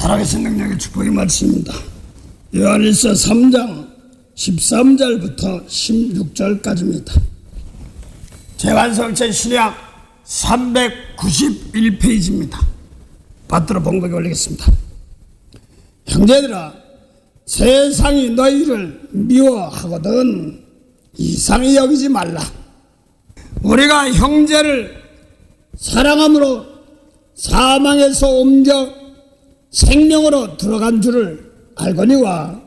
살아계신 능력의 축복의 말씀입니다. 요한일서 3장 13절부터 16절까지입니다. 재완성체 신약 391페이지입니다. 받들어 봉독에 올리겠습니다. 형제들아, 세상이 너희를 미워하거든 이상히 여기지 말라. 우리가 형제를 사랑함으로 사망에서 옮겨 생명으로 들어간 줄을 알거니와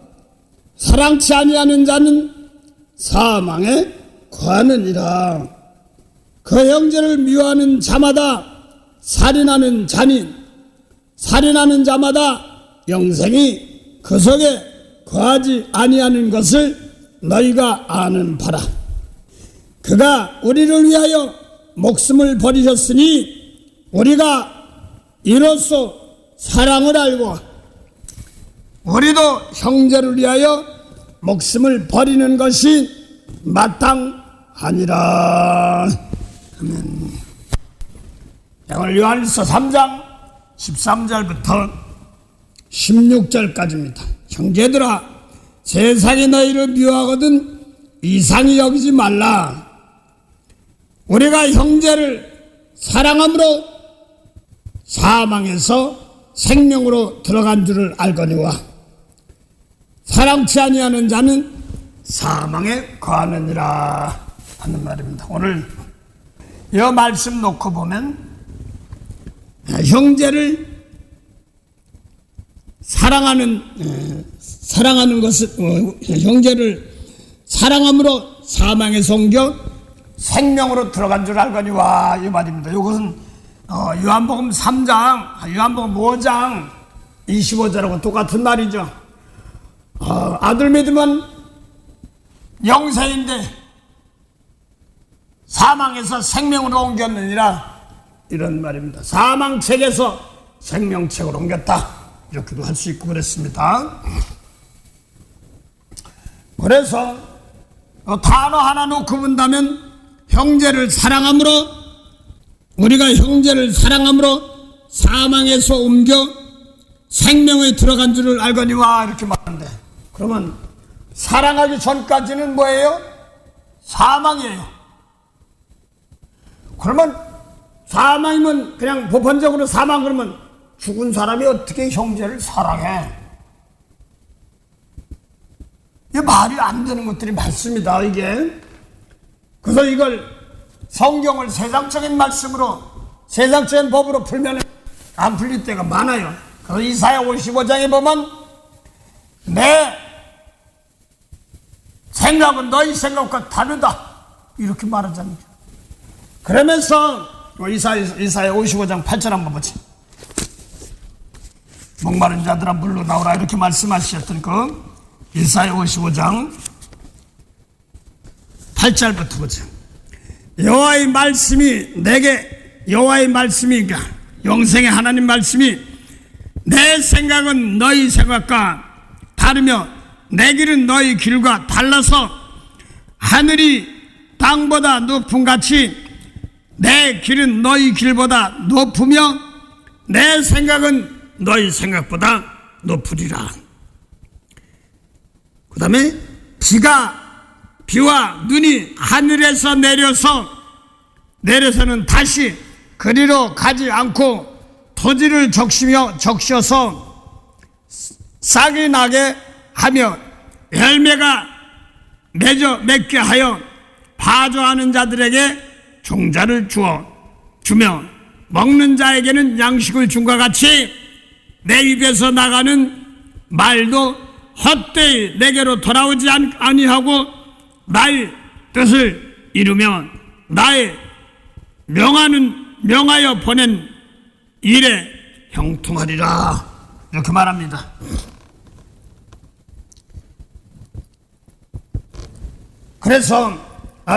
사랑치 아니하는 자는 사망에 거하느니라. 그 형제를 미워하는 자마다 살인하는 자니 살인하는 자마다 영생이 그 속에 거하지 아니하는 것을 너희가 아는 바라. 그가 우리를 위하여 목숨을 버리셨으니 우리가 이로써 사랑을 알고 우리도 형제를 위하여 목숨을 버리는 것이 마땅하니라. 아멘. 오늘 요한일서 3장 13절부터 16절까지입니다. 형제들아, 세상이 너희를 미워하거든 이상히 여기지 말라. 우리가 형제를 사랑함으로 사망에서 생명으로 들어간 줄을 알거니와 사랑치 아니하는 자는 사망에 거하느니라 하는 말입니다. 오늘 이 말씀 놓고 보면 형제를 사랑하는 것은 형제를 사랑함으로 사망에서 옮겨 생명으로 들어간 줄 알거니와 이 말입니다. 이것은 요한복음 3장, 요한복음 5장 25절하고 똑같은 말이죠. 아들 믿으면 영생인데 사망에서 생명으로 옮겼느니라 이런 말입니다. 사망책에서 생명책으로 옮겼다 이렇게도 할 수 있고 그랬습니다. 그래서 단어 하나 놓고 본다면 형제를 사랑함으로 우리가 형제를 사랑함으로 사망에서 옮겨 생명에 들어간 줄을 알거니와 이렇게 말하는데, 그러면 사랑하기 전까지는 뭐예요? 사망이에요. 그러면 사망이면 그냥 보편적으로 사망 그러면 죽은 사람이 어떻게 형제를 사랑해? 이게 말이 안 되는 것들이 많습니다. 이게 그래서 이걸 성경을 세상적인 말씀으로 세상적인 법으로 풀면 안 풀릴 때가 많아요. 그래서 이사야 55장에 보면 내 생각은 너희 생각과 다르다 이렇게 말하잖아요. 그러면서 이사야 55장 8절 한번 보지. 목마른 자들아 물로 나오라 이렇게 말씀하셨던 그 이사야 55장 8절부터 보죠. 여호와의 말씀이 영생의 하나님 말씀이 내 생각은 너희 생각과 다르며 내 길은 너희 길과 달라서 하늘이 땅보다 높음 같이 내 길은 너희 길보다 높으며 내 생각은 너희 생각보다 높으리라. 그 다음에 비와 눈이 하늘에서 내려서는 다시 그리로 가지 않고 토지를 적셔서 싹이 나게 하며 열매가 맺게 하여 파종하는 자들에게 종자를 주며 먹는 자에게는 양식을 준과 같이 내 입에서 나가는 말도 헛되이 내게로 돌아오지 아니하고 나의 뜻을 이루며 나의 명하여 보낸 일에 형통하리라 이렇게 말합니다. 그래서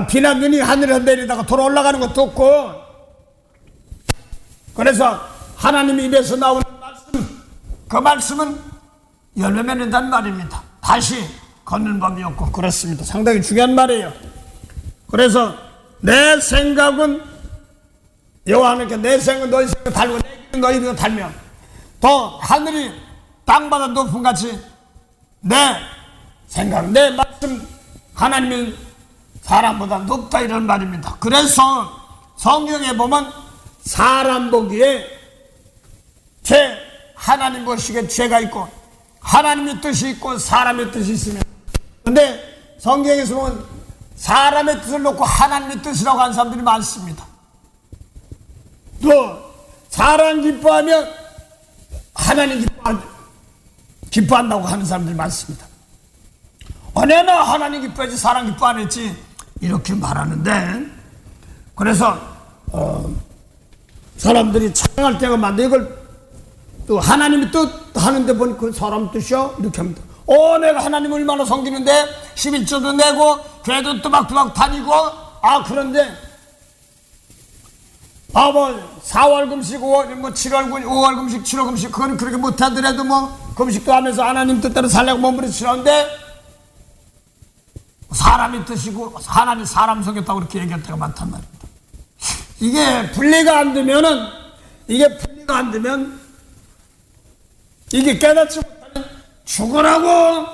비나 눈이 하늘에서 내리다가 돌아 올라가는 것도 없고, 그래서 하나님 입에서 나오는 말씀, 그 말씀은 열매 맺는다는 말입니다. 다시 걷는 법이 없고 그렇습니다. 상당히 중요한 말이에요. 그래서 내 생각은 여호와 하나님께 내 생각은 너희 생각 달고 내 길은 너희 길은 달며 또 하늘이 땅보다 높은 같이 내 생각, 내 말씀 하나님은 사람보다 높다 이런 말입니다. 그래서 성경에 보면 사람 보기에 하나님 보시기에 죄가 있고 하나님의 뜻이 있고 사람의 뜻이 있으면, 근데 성경에서 보면 사람의 뜻을 놓고 하나님의 뜻이라고 하는 사람들이 많습니다. 또 사람 기뻐하면 하나님 기뻐한다고 하는 사람들이 많습니다. 언제나 하나님 기뻐하지 사람 기뻐 안 했지 이렇게 말하는데, 그래서 사람들이 찬양할 때가 많은데 이걸 또 하나님의 뜻 하는데 보니까 그 사람 뜻이야 이렇게 합니다. 내가 하나님을 얼마나 섬기는데 11조도 내고 교회도 또박또박 다니고 그런데 뭐 4월 금식 5월 뭐 7월 5월 금식 7월 금식 그건 그렇게 못하더라도 뭐 금식도 하면서 하나님 뜻대로 살려고 몸부림치는데 사람의 뜻이고 하나님 사람 속였다고 그렇게 얘기할 때가 많단 말입니다. 이게 분리가 안 되면 이게 깨닫지 못하면 죽으라고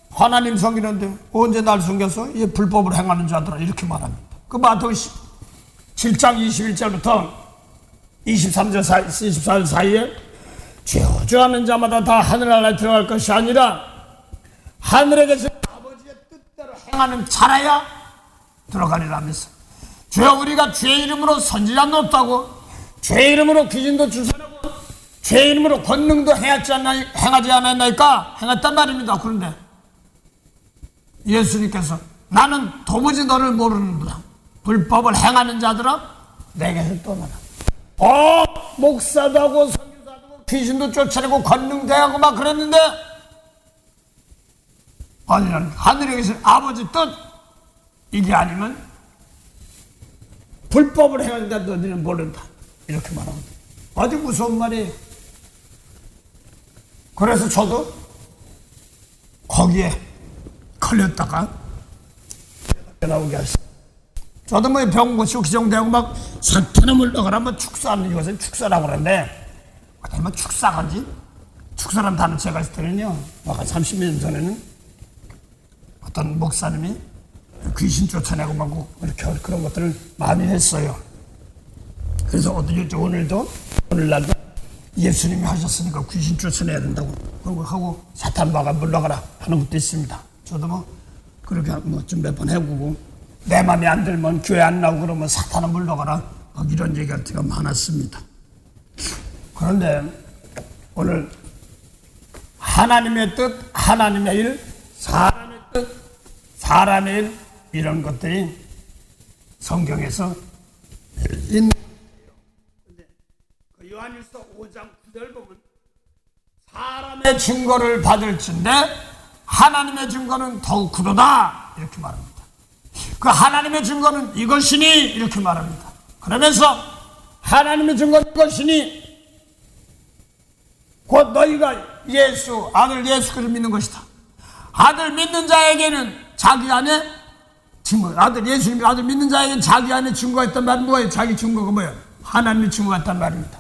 하나님 섬기는데 언제 날 숨겼어? 이게 불법을 행하는 자들아 이렇게 말합니다. 그 마태복음 7장 21절부터 24절 사이에 저주하는 자마다 다 하늘나라에 들어갈 것이 아니라 하늘에 계신 아버지의 뜻대로 행하는 자라야 들어가리라면서, 주여 우리가 주의 이름으로 선지자 높다고 주의 이름으로 귀신도 주선하고 주의 이름으로 권능도 행하지 않았나이까? 행했단 말입니다. 그런데 예수님께서 나는 도무지 너를 모르는구나. 불법을 행하는 자들아 내게서 떠나라. 목사도 하고 선교사도 하고 귀신도 쫓아내고 권능도 하고 막 그랬는데 아니 하늘에 계신 아버지 뜻 이게 아니면 불법을 행하는데 너희는 모른다 이렇게 말합니다. 아주 무서운 말이에요. 그래서 저도 거기에 걸렸다가 나오게 하셨어요. 저도 뭐 병 고치고 기정되고 막 사탄을 물러가라 뭐 축사하는 이것은 축사라고 그러는데 뭐 축사가지? 축사라는 단어 제가 있을 때는요, 막 30몇 년 전에는 어떤 목사님이 귀신 쫓아내고 막 이렇게 그런 것들을 많이 했어요. 그래서 오늘날도 예수님이 하셨으니까 귀신 쫓아내야 된다고 그런 거 하고 사탄 막아 물러가라 하는 것도 있습니다. 저도 뭐 그렇게 좀 몇 번 해보고 내 맘에 안 들면 교회 안 나오고 그러면 사탄은 물러가라 이런 얘기가 되게 많았습니다. 그런데 오늘 하나님의 뜻, 하나님의 일, 사람의 뜻, 사람의 일 이런 것들이 성경에서 있는 거예요. 요한일서 5장 9절 보면 사람의 증거를 받을진데 하나님의 증거는 더욱 크도다 이렇게 말합니다. 그 하나님의 증거는 이것이니 이렇게 말합니다. 그러면서 하나님의 증거는 이것이니 곧 너희가 아들 예수 그리스도를 믿는 것이다. 아들 믿는 자에게는 자기 안에 증거, 아들 믿는 자에게는 자기 안에 증거가 있단 말은 뭐예요? 자기 증거가 뭐예요? 하나님의 증거가 있단 말입니다.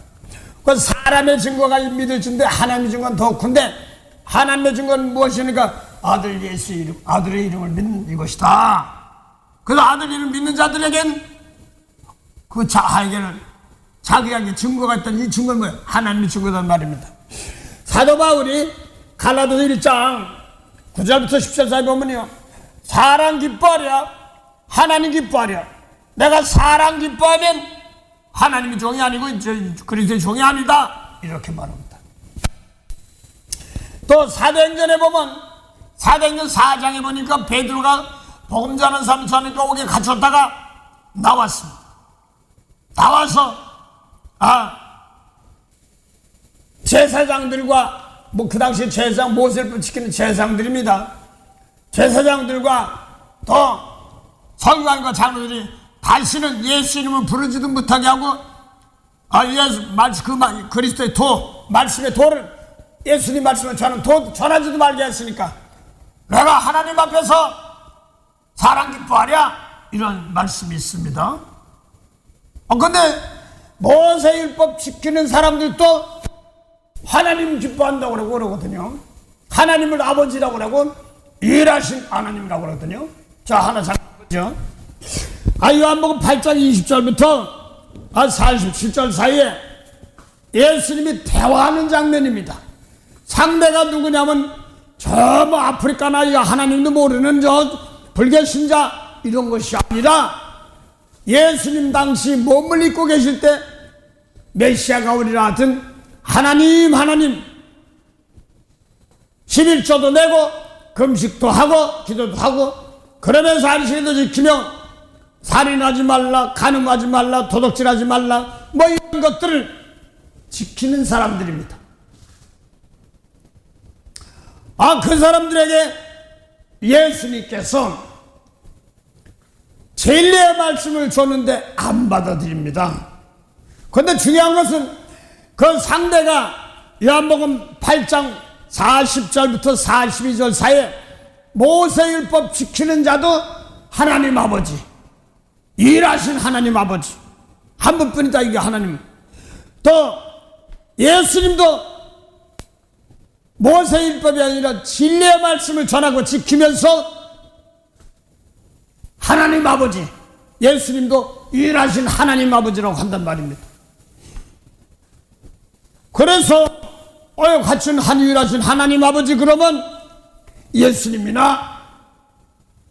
그 사람의 증거가 믿을진데 하나님의 증거는 더 큰데 하나님의 증거는 무엇이니까 아들 예수 이름, 아들의 이름을 믿는 이것이다. 그래서 아들 이름 믿는 자들에겐 그 자에게는 자기에게 증거가 있다는 이 증거는 뭐예요? 하나님의 증거란 말입니다. 사도 바울이 갈라디아서 1장 9절부터 10절 사이 보면요, 사람 기뻐하랴 하나님 기뻐하랴. 내가 사람 기뻐하면 하나님의 종이 아니고 그리스도의 종이 아니다 이렇게 말합니다. 또 사도행전에 보면 사도행전 4장에 보니까 베드로가 복음 전하는 사람 전하니까 옥에 갇혔다가 나왔습니다. 나와서 제사장들과 그 당시 제사장 모세를 지키는 제사장들입니다. 제사장들과 또 서기관과 장로들이 다시는 예수 이름을 부르지도 못하게 하고 그리스도의 말씀의 도를 예수님 말씀을 전하지도 말게 했으니까 내가 하나님 앞에서 사람 기뻐하랴 이런 말씀이 있습니다. 근데 모세율법 지키는 사람들도 하나님 기뻐한다고 그러거든요. 하나님을 아버지라고 그러고 일하신 하나님이라고 그러거든요. 자, 하나 잠깐 보죠. 요한복음 8장 20절부터 47절 사이에 예수님이 대화하는 장면입니다. 상대가 누구냐면 저 뭐 아프리카나 하나님도 모르는 저 불교 신자 이런 것이 아니라 예수님 당시 몸을 입고 계실 때 메시아가 오리라 하던 하나님 11조도 내고 금식도 하고 기도도 하고 그러면서 안식일도 지키며 살인하지 말라, 간음하지 말라, 도둑질하지 말라 뭐 이런 것들을 지키는 사람들입니다. 그 사람들에게 예수님께서 진리의 말씀을 줬는데 안 받아들입니다. 그런데 중요한 것은 그 상대가 요한복음 8장 40절부터 42절 사이에 모세율법 지키는 자도 하나님 아버지, 일하신 하나님 아버지 한 분뿐이다. 이게 하나님. 또 예수님도 모세율법이 아니라 진리의 말씀을 전하고 지키면서 하나님 아버지, 예수님도 일하신 하나님 아버지라고 한단 말입니다. 그래서 같은 일하신 하나님 아버지 그러면 예수님이나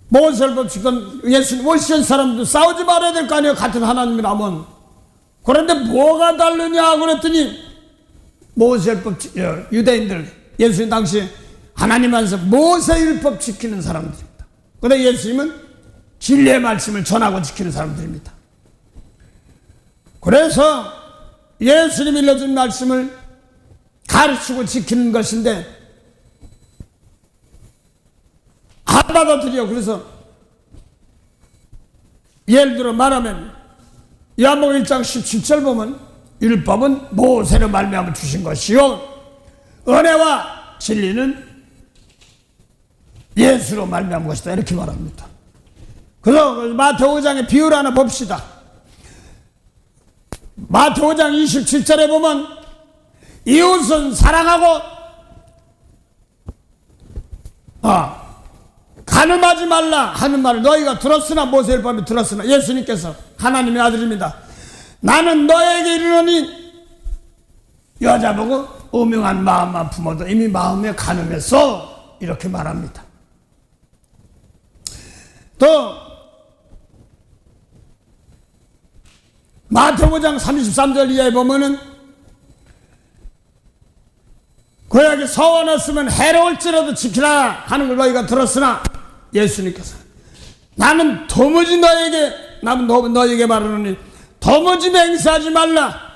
모세율법 지킨 예수님 오시는 사람도 싸우지 말아야 될 거 아니에요. 같은 하나님이라면. 그런데 뭐가 다르냐 그랬더니 모세율법 유대인들 예수님 당시 하나님 안에서 모세율법 지키는 사람들입니다. 그런데 예수님은 진리의 말씀을 전하고 지키는 사람들입니다. 그래서 예수님이 일러준 말씀을 가르치고 지키는 것인데 안 받아들여. 그래서 예를 들어 말하면 요한복음 1장 17절 보면 율법은 모세로 말미암아 주신 것이요 은혜와 진리는 예수로 말미암은 것이다 이렇게 말합니다. 그래서 마태오 5장의 비유를 하나 봅시다. 마태오 5장 27절에 보면 이웃은 사랑하고 간음하지 말라 하는 말을 너희가 들었으나 모세율법에 들었으나 예수님께서 하나님의 아들입니다. 나는 너에게 이르노니 여자 보고 음흉한 마음만 품어도 이미 마음에 간음해서 이렇게 말합니다. 또 마태오 5장 33절 이하에 보면은 그에게 서원했으면 해로울지라도 지키라 하는 걸 너희가 들었으나 예수님께서 나는 도무지 너에게 말하노니 도무지 맹세하지 말라.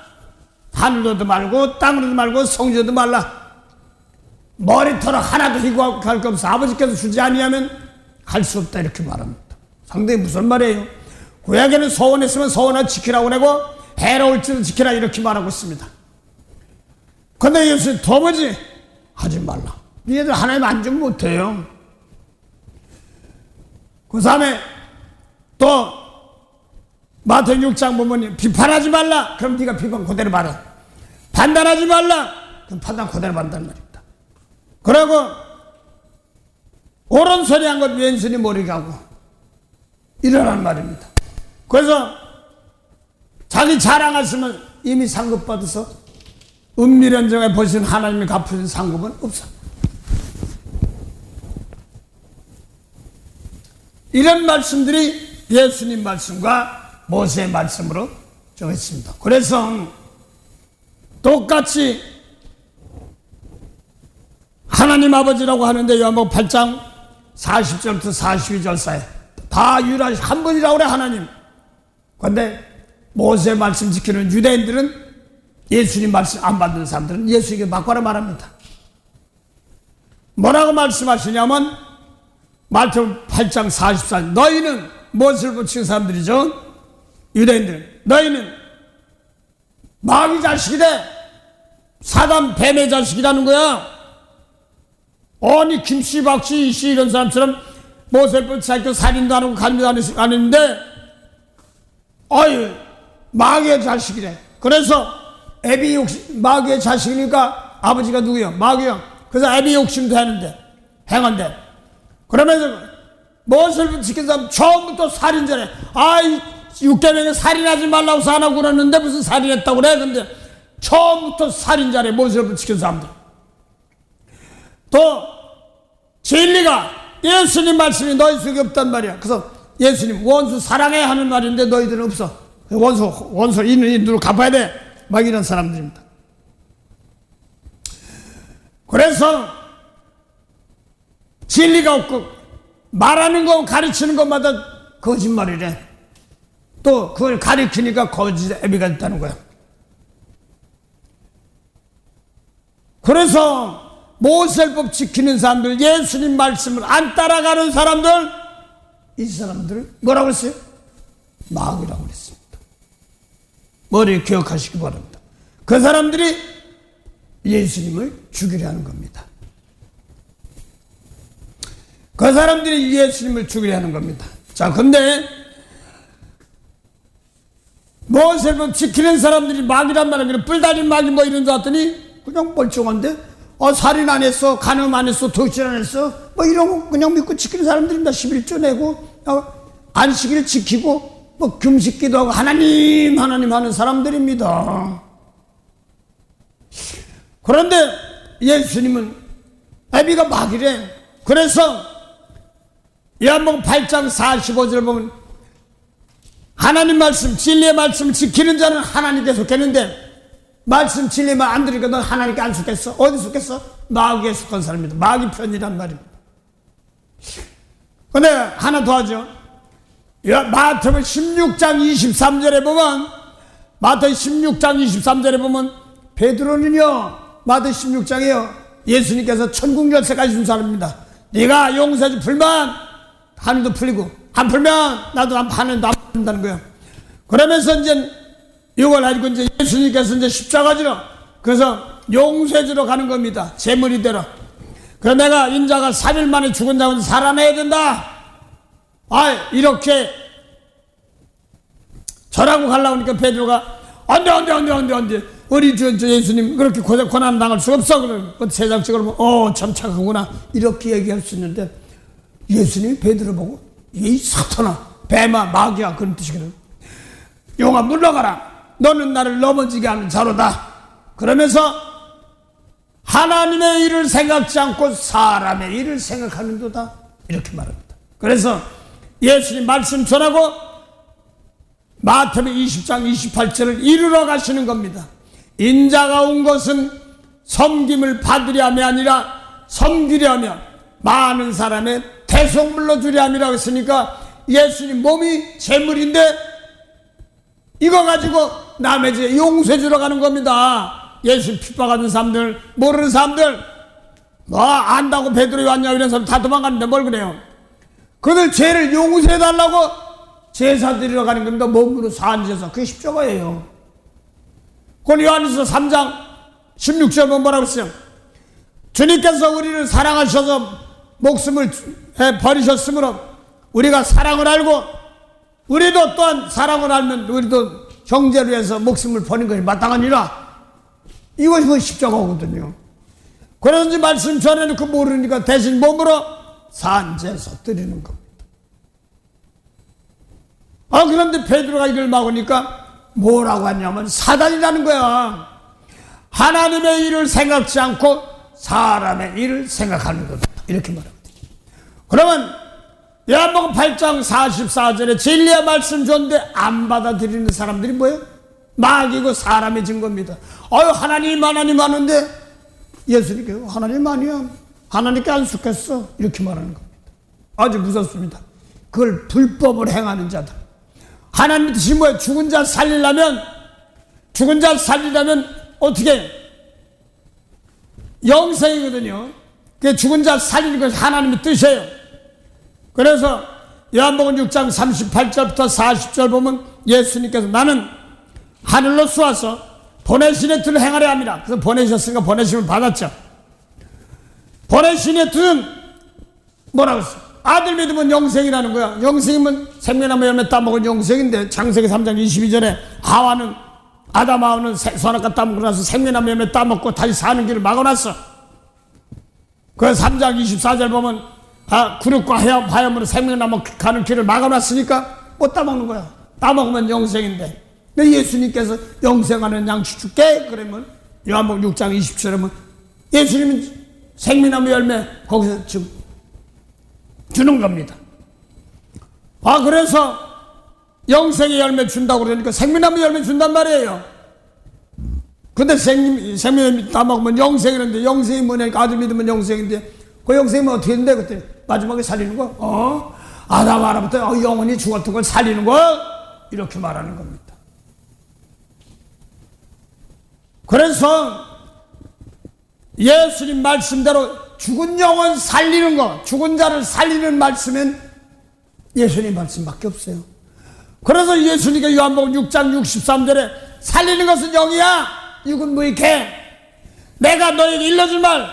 하늘로도 말고 땅으로도 말고 성지로도 말라. 머리털 하나도 희고하고 갈 것 없어. 아버지께서 주지 아니하면 할 수 없다 이렇게 말합니다. 상당히 무슨 말이에요? 구약에는 서원했으면 서원을 지키라고 하고 해로울지도 지키라 이렇게 말하고 있습니다. 그런데 예수님 도무지 하지 말라. 얘들 하나님 안전 못해요. 그 다음에 또 마태복음 6장 보면 비판하지 말라. 그럼 네가 비판 그대로 받아. 판단하지 말라. 그럼 판단 그대로 받는단 말입니다. 그리고 옳은 소리 한 것 왼손이 모르게 하고 이러란 말입니다. 그래서 자기 자랑하시면 이미 상급 받아서 은밀현정에 보신 하나님이 갚으신 상급은 없어. 이런 말씀들이 예수님 말씀과 모세의 말씀으로 정했습니다. 그래서 똑같이 하나님 아버지라고 하는데 요한복음 8장 40절부터 42절 사이 다 유일하신 한 분이라고 그래 하나님. 그런데 모세의 말씀 지키는 유대인들은 예수님 말씀 안 받는 사람들은 예수에게 막바로 말합니다. 뭐라고 말씀하시냐면 마태복음 8장 44절 너희는 무엇을 붙인 사람들이죠? 유대인들 너희는 마귀 자식이래. 사단 뱀의 자식이라는 거야. 아니 김씨 박씨 이씨 이런 사람처럼 모세율법 지키고 살인도 안 하고 간음도 안 했는데 마귀의 자식이래. 그래서 애비 마귀의 자식이니까 아버지가 누구요? 마귀요. 그래서 애비 욕심도 하는데 행한데 그러면서 무엇을 지킨 사람 처음부터 살인자래. 아이 육계명에 살인하지 말라고 사나고 그러는데 무슨 살인했다고 그래. 근데 처음부터 살인자래. 무엇을 지킨 사람들. 또 진리가 예수님 말씀이 너희 속에 없단 말이야. 그래서 예수님 원수 사랑해야 하는 말인데 너희들은 없어. 원수 인으로 갚아야 돼. 막 이런 사람들입니다. 그래서 진리가 없고 말하는 거 가르치는 것마다 거짓말이래. 또 그걸 가르치니까 거짓 애비가 됐다는 거야. 그래서 모세법 지키는 사람들, 예수님 말씀을 안 따라가는 사람들, 이 사람들을 뭐라고 했어요? 마귀라고 그랬습니다. 머리에 기억하시기 바랍니다. 그 사람들이 예수님을 죽이려 하는 겁니다. 그 사람들이 예수님을 죽이려 하는 겁니다. 자, 근데 모세법 지키는 사람들이 마귀란 말은 그냥 뿔 달린 마귀 뭐 이런 줄 알았더니 그냥 멀쩡한데 살인 안 했어, 간음 안 했어, 도취 안 했어 뭐 이런 거 그냥 믿고 지키는 사람들입니다. 11조 내고 안식일 지키고 뭐 금식기도 하고 하나님 하는 사람들입니다. 그런데 예수님은 애비가 마귀래. 그래서 요한복음 8장 45절 보면 하나님 말씀 진리의 말씀을 지키는 자는 하나님께 속했는데 말씀 진리만 안 들으니까 넌 하나님께 안 속했어? 어디 속했어? 마귀에 속한 사람입니다. 마귀 편이란 말입니다. 근데 하나 더 하죠. 마태복음 16장 23절에 보면 마태 16장 23절에 보면 베드로는요 마태 16장에요 예수님께서 천국 열쇠까지 준 사람입니다. 네가 용서해 풀면 하늘도 풀리고 안 풀면 나도 하늘도 안 풀린다는 거예요. 그러면서 이제 이걸 가지고 이제 예수님께서 이제 십자가지로 그래서 용서해주러 가는 겁니다. 제물이 되러. 그래서 내가 인자가 3일 만에 죽은 자는 살아내야 된다. 이렇게 저라고 가려고 하니까 베드로가 안돼 우리 주 예수님 그렇게 고난 당할 수 없어. 그러면 세상적으로 참 착하구나 이렇게 얘기할 수 있는데 예수님이 베드로 보고 이 사탄아 뱀아 마귀야 그런 뜻이거든. 용아 물러가라. 너는 나를 넘어지게 하는 자로다. 그러면서 하나님의 일을 생각지 않고 사람의 일을 생각하는도다 이렇게 말합니다. 그래서 예수님 말씀 전하고 마태복음 20장 28절을 이루러 가시는 겁니다. 인자가 온 것은 섬김을 받으려 함이 아니라 섬기려 하며 많은 사람의 대속물로 주려 함이라고 했으니까 예수님 몸이 제물인데 이거 가지고 남의 죄 용서해 주러 가는 겁니다. 예수 핍박하는 사람들 모르는 사람들 뭐 안다고 베드로에 왔냐 이런 사람 다 도망가는데 뭘 그래요. 그들 죄를 용서해 달라고 제사 드리러 가는 겁니다. 몸으로 사한 제사. 그게 십자가예요. 그건 요한일서 3장 16절 보면 뭐라고 했어요. 주님께서 우리를 사랑하셔서 목숨을 버리셨으므로 우리가 사랑을 알고 우리도 또한 사랑을 알면 우리도 형제를 위해서 목숨을 버린 것이 마땅하니라. 이것이 십자가거든요. 그래서 이제 말씀 전해놓고 모르니까 대신 몸으로 산 제사 드리는 겁니다. 그런데 베드로가 이걸 막으니까 뭐라고 하냐면 사단이라는 거야. 하나님의 일을 생각지 않고 사람의 일을 생각하는 거다. 이렇게 말합니다. 그러면 요한복음 8장 44절에 진리의 말씀 줬는데 안 받아들이는 사람들이 뭐예요? 마귀고 사람의 증거입니다. 하나님 하는데 예수님께서 하나님 아니야. 하나님께 안 속했어. 이렇게 말하는 겁니다. 아주 무섭습니다. 그걸 불법을 행하는 자들. 하나님 뜻이 뭐예요? 죽은 자 살리려면 어떻게? 영생이거든요. 그 죽은 자 살리는 것이 하나님의 뜻이에요. 그래서 요한복음 6장 38절부터 40절 보면 예수님께서 나는 하늘로 쏘아서 보내신의 뜻을 행하려 합니다. 그래서 보내셨으니까 보내심을 받았죠. 보내신의 뜻은 뭐라고 했어요? 아들 믿으면 영생이라는 거야. 영생이면 생명나무 열매 따먹은 영생인데 창세기 3장 22절에 하와는 아담하고는 선악과 따먹고 나서 생명나무 열매 따먹고 다시 사는 길을 막아놨어. 그 3장 24절 보면 구력과 화염으로 생명나무 가는 길을 막아놨으니까 못 따먹는 거야. 따먹으면 영생인데. 근데 예수님께서 영생하는 양식 줄게 그러면 요한복음 6장 20절에 보면 예수님은 생명나무 열매 거기서 지금 주는 겁니다. 그래서 영생의 열매 준다고 그러니까 생명나무 열매 준단 말이에요. 근데 생명나무 따먹으면 영생이라는데 영생이 뭐냐니까 아들 믿으면 영생인데 그 영생이면 어떻게 된대 그때 마지막에 살리는 거? 아담 하나부터 영원히 죽었던 걸 살리는 거 이렇게 말하는 겁니다. 그래서 예수님 말씀대로 죽은 영혼 살리는 거, 죽은 자를 살리는 말씀은 예수님 말씀밖에 없어요. 그래서 예수님께 요한복음 6장 63절에 살리는 것은 영이야 육은 무익해. 내가 너에게 일러줄 말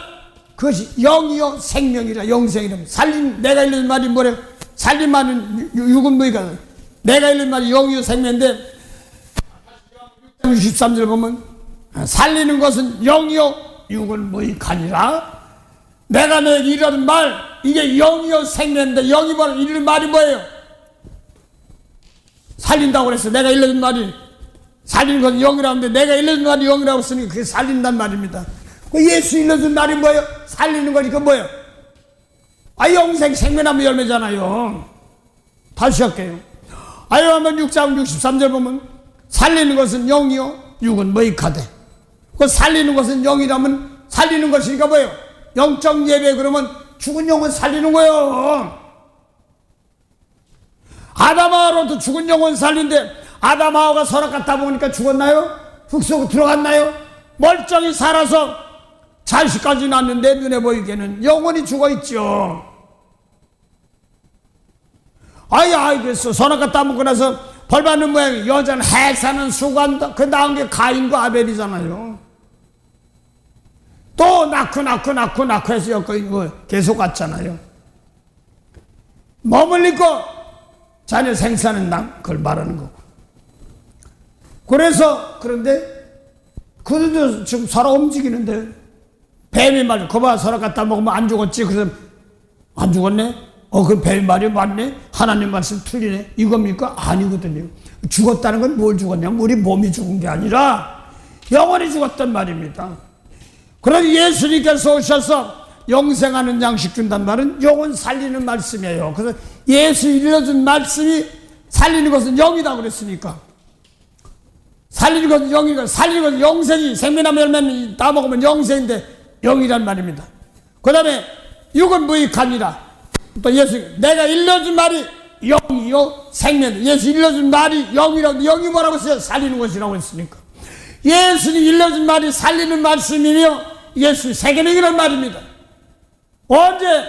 그것이 영이요 생명이라 영생이라. 내가 일러줄 말이 뭐래? 살린 말은 육은 무익하다. 내가 일러줄 말이 영이요 생명인데 6장 63절에 보면 살리는 것은 영이요 육은 무익하니라. 내가 너에게 이르는 말 이게 영이요 생명인데 영이 뭐라 이르는 말이 뭐예요? 살린다고 그랬어. 내가 일러준 말이 살리는 것은 영이라고 하는데 내가 일러준 말이 영이라고 했으니까 그게 살린단 말입니다. 그 예수 일러준 말이 뭐예요? 살리는 거니까 뭐예요? 영생 생명나무 열매잖아요. 다시 할게요. 요한복음 6장 63절 보면 살리는 것은 영이요 육은 무익하되. 그 살리는 것은 영이라면 살리는 것이니까 뭐예요? 영적 예배 그러면 죽은 영혼 살리는 거예요. 아담하와로도 죽은 영혼 살린데 아담하와가 선악과 따먹으니까 죽었나요? 흙속으로 들어갔나요? 멀쩡히 살아서 자식까지 낳았는데 눈에 보이기에는 영혼이 죽어있죠. 그래서 선악과 따먹고 나서 벌받는 모양이 여자는 해사는 수고한다. 그 낳은 게 가인과 아벨이잖아요. 또 낳고 해서 계속 갔잖아요. 몸을 입고 자녀 생사는 난 그걸 말하는 거고. 그래서 그런데 그들도 지금 살아 움직이는데 뱀이 말이야. 거봐 서로 갖다 먹으면 안 죽었지. 그래서 안 죽었네. 그 뱀이 말이 맞네. 하나님 말씀 틀리네. 이겁니까? 아니거든요. 죽었다는 건 뭘 죽었냐면 우리 몸이 죽은 게 아니라 영원히 죽었단 말입니다. 그러나 예수님께서 오셔서 영생하는 양식 준단 말은 영혼 살리는 말씀이에요. 그래서 예수 일러준 말씀이 살리는 것은 영이다 그랬으니까 살리는 것은 영이고 살리는 것은 영생이 생명나무 열매는 따먹으면 영생인데 영이란 말입니다. 그 다음에 육은 무익하니라. 또 예수 내가 일러준 말이 영이요 생명. 예수 일러준 말이 영이라고. 영이 뭐라고 했어요? 살리는 것이라고 했으니까 예수님 일러준 말이 살리는 말씀이며 예수 세계명이란 말입니다. 언제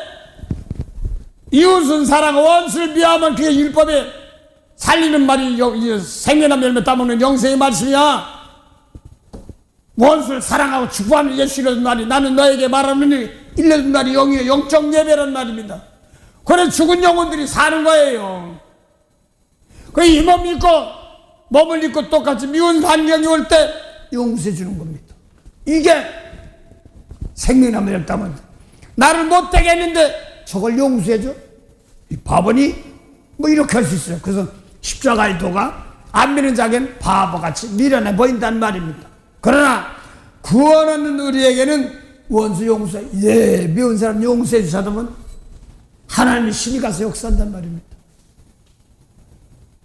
이웃은 사랑하고 원수를 미워하면 그게 율법에 살리는 말이 생명나무 열매 따먹는 영생의 말씀이야. 원수를 사랑하고 축복하는 예수 일러준 말이 나는 너에게 말하는 일러준 말이 영이요 영적 예배란 말입니다. 그래서 죽은 영혼들이 사는 거예요. 그 이 몸 믿고 몸을 믿고 똑같이 미운 환경이 올 때 용서해 주는 겁니다. 이게 생명나무 열매 따먹는 나를 못되게 했는데 저걸 용서해줘? 이 바보니? 이렇게 할 수 있어요. 그래서 십자가의 도가 안 믿는 자에겐 바보같이 미련해 보인다는 말입니다. 그러나 구원 얻는 우리에게는 원수 용서, 미운 사람 용서해 주셔도 하나님의 신이 가서 역사한단 말입니다.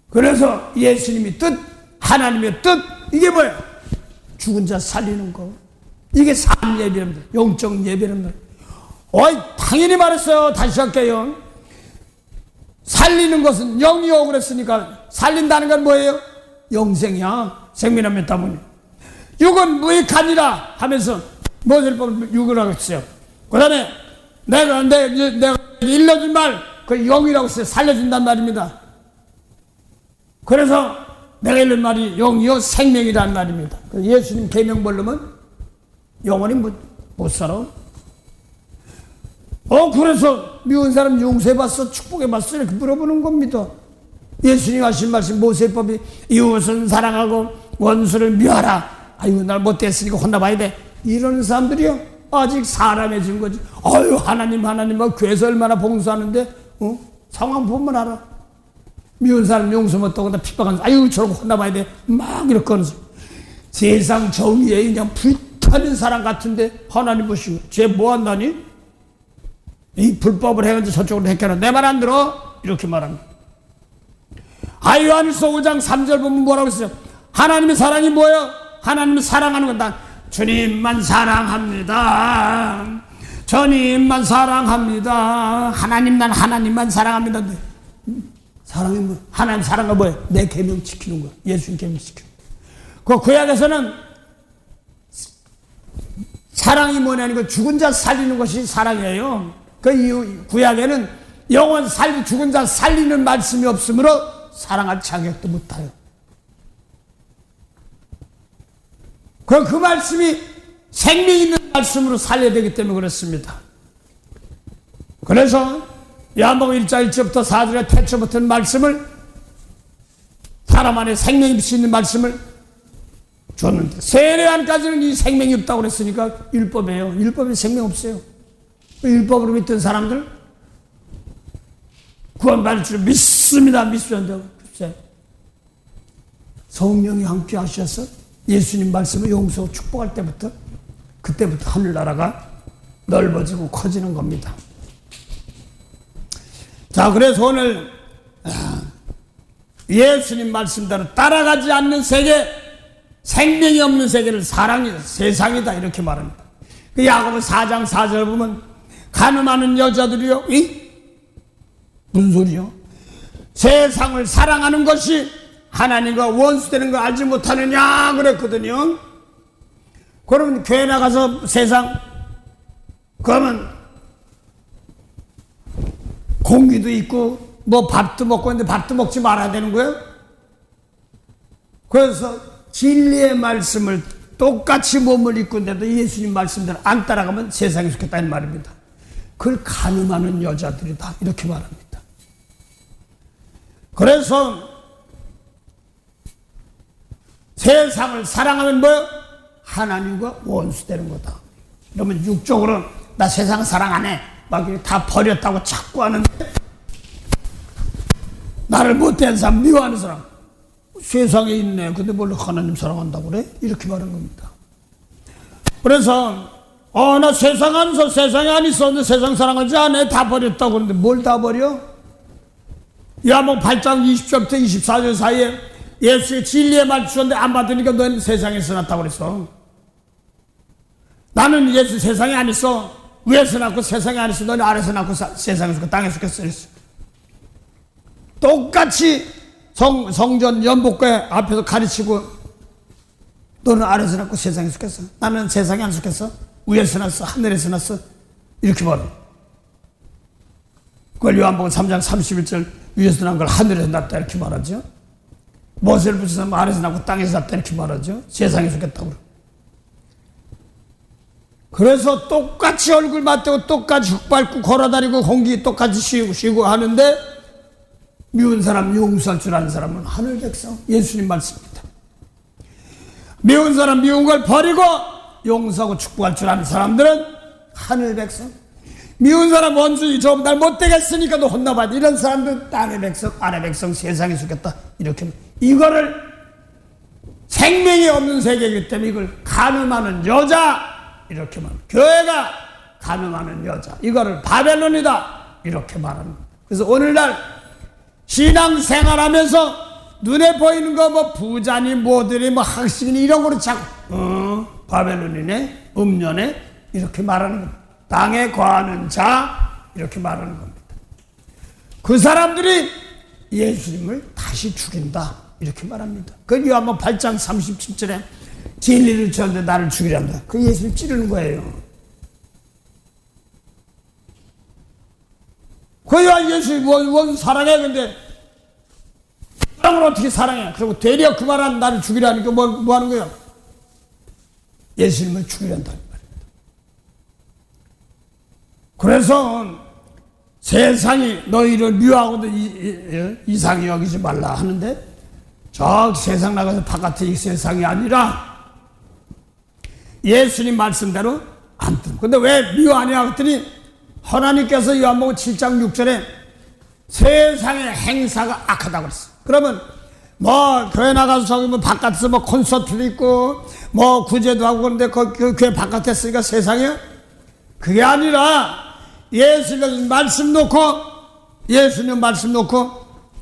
그래서 예수님의 뜻, 하나님의 뜻, 이게 뭐예요? 죽은 자 살리는 거. 이게 삶 예배입니다. 영적 예배입니다. 당연히 말했어요. 다시 할게요. 살리는 것은 영이요 그랬으니까 살린다는 건 뭐예요? 영생이야. 생명나무 따먹으니. 육은 무익하니라 하면서 무엇을 보면 육이라고 했어요. 그 다음에 내가 일러준 말, 그 영이라고 했어요. 살려준단 말입니다. 그래서 내가 일러준 말이 영이요 생명이란 말입니다. 예수님 계명 모르면 영원히 못 살아. 그래서 미운 사람 용서해봤어? 축복해봤어? 이렇게 물어보는 겁니다. 예수님 하신 말씀 모세법이 이웃은 사랑하고 원수를 미워하라. 아이고 날 못됐으니까 혼나봐야 돼. 이런 사람들이요 아직 사람의 증거지. 아유 하나님 뭐 교회에서 얼마나 봉사하는데 상황 보면 알아. 미운 사람 용서 못하고 핍박하는 사람 아유 저러고 혼나봐야 돼. 막 이렇게 하는 사람. 세상 정의에 그냥 불타는 사람 같은데 하나님 보시고 쟤 뭐한다니? 이 불법을 해가지고 저쪽으로 했잖아. 내 말 안 들어? 이렇게 말합니다. 요한일서 5장 3절 보면 뭐라고 했어요? 하나님의 사랑이 뭐예요? 하나님을 사랑하는 건다. 주님만 사랑합니다. 주님만 사랑합니다. 하나님만 사랑합니다. 사랑이 뭐? 하나님 사랑은 뭐예요? 내 계명 지키는 거야. 예수님 계명 지키는 거야. 그 구약에서는 사랑이 뭐냐니까 죽은 자 살리는 것이 사랑이에요. 그 이후 구약에는 영원 죽은 자 살리는 말씀이 없으므로 사랑할 자격도 못해요. 그 말씀이 생명 있는 말씀으로 살려야 되기 때문에 그렇습니다. 그래서 요한복음 1장 1절부터 4절에 태초 붙은 말씀을 사람 안에 생명이 있는 말씀을 줬는데 세례 안까지는 이 생명이 없다고 그랬으니까 율법이에요. 율법에 생명 없어요. 율법으로 믿던 사람들 구원받을 줄 믿습니다. 믿습니다. 성령이 함께 하셔서 예수님 말씀을 용서하고 축복할 때부터 그때부터 하늘나라가 넓어지고 커지는 겁니다. 자, 그래서 오늘 예수님 말씀대로 따라가지 않는 세계, 생명이 없는 세계를 세상이다 이렇게 말합니다. 그 야고보 4장 4절 보면 가늠하는 여자들이요, 무슨 소리요? 세상을 사랑하는 것이 하나님과 원수되는 거 알지 못하느냐 그랬거든요. 그러면 교회 나가서 세상 그러면 공기도 있고 뭐 밥도 먹고 있는데 밥도 먹지 말아야 되는 거예요? 그래서 진리의 말씀을 똑같이 몸을 입고 있는데도 예수님 말씀대로 안 따라가면 세상에 좋겠다는 말입니다. 그걸 가늠하는 여자들이다 이렇게 말합니다. 그래서 세상을 사랑하면 뭐예요? 하나님과 원수되는 거다. 그러면 육적으로 나 세상 사랑 안 해. 막 다 버렸다고 자꾸 하는데 나를 못된 사람, 미워하는 사람 세상에 있네. 근데 뭘 하나님 사랑한다고 그래? 이렇게 말하는 겁니다. 그래서 나 세상 안 있어. 세상에 안 있었는데 세상 사랑하지 않아. 다 버렸다고 그러는데 뭘 다 버려? 요한복음 8장 20절부터 24절 사이에 예수의 진리의 말 주셨는데 안 받으니까 너는 세상에서 났다고 그랬어. 나는 예수 세상에 안 있어. 위에서 낳고 세상에 안 있어. 너는 아래서 낳고 세상에서 땅에서 겠어. 똑같이 성전 연복궤 앞에서 가르치고 너는 아래서 낳고 세상에서 겠어. 나는 세상에 안 속했어. 위에서 났어. 하늘에서 났어. 이렇게 말해. 그걸 요한복음 3장 31절 위에서 난 걸 하늘에서 났다 이렇게 말하죠. 모세를 붙여서 아래서 낳고 땅에서 났다 이렇게 말하죠. 세상에 속했다고. 그래서 똑같이 얼굴 맞대고 똑같이 흙 밟고 걸어다니고 공기 똑같이 쉬고 하는데 미운 사람 용서할 줄 아는 사람은 하늘 백성 예수님 말씀입니다. 미운 사람 미운 걸 버리고 용서하고 축복할 줄 아는 사람들은 하늘 백성. 미운 사람 원수이 좀 날 못되겠으니까 너 혼나봐. 이런 사람들은 땅의 백성 아래 백성 세상에 속했다. 이렇게 이거를 생명이 없는 세계이기 때문에 이걸 가늠하는 여자 이렇게 말합니다. 교회가 가늠하는 여자 이거를 바벨론이다 이렇게 말합니다. 그래서 오늘날 신앙생활하면서 눈에 보이는 거 뭐 부자니 뭐들이 뭐 학식이니 이런 거로 자꾸 바벨론이네 음녀네 이렇게 말하는 겁니다. 땅에 거하는 자 이렇게 말하는 겁니다. 그 사람들이 예수님을 다시 죽인다 이렇게 말합니다. 그 요한복음 8장 37절에 진리를 줬는데 나를 죽이란다. 그 예수를 찌르는 거예요. 그야 예수 원 사랑해. 근데 사랑을 어떻게 사랑해? 그리고 되려 그 말한 나를 죽이라니까 뭐 하는 거야? 예수님을 죽이란다. 그래서 세상이 너희를 미워하고도 이상히 여기지 말라 하는데 저 세상 나가서 바깥에 이 세상이 아니라 예수님 말씀대로 안 뜸. 근데 왜 미워하냐 했더니 하나님께서 요한복음 7장 6절에 세상의 행사가 악하다고 그랬어. 그러면 뭐 교회 나가서 저기 뭐 바깥에서 뭐 콘서트도 있고 뭐 구제도 하고 그런데 그 교회 바깥에 있으니까 세상에 그게 아니라 예수님 말씀 놓고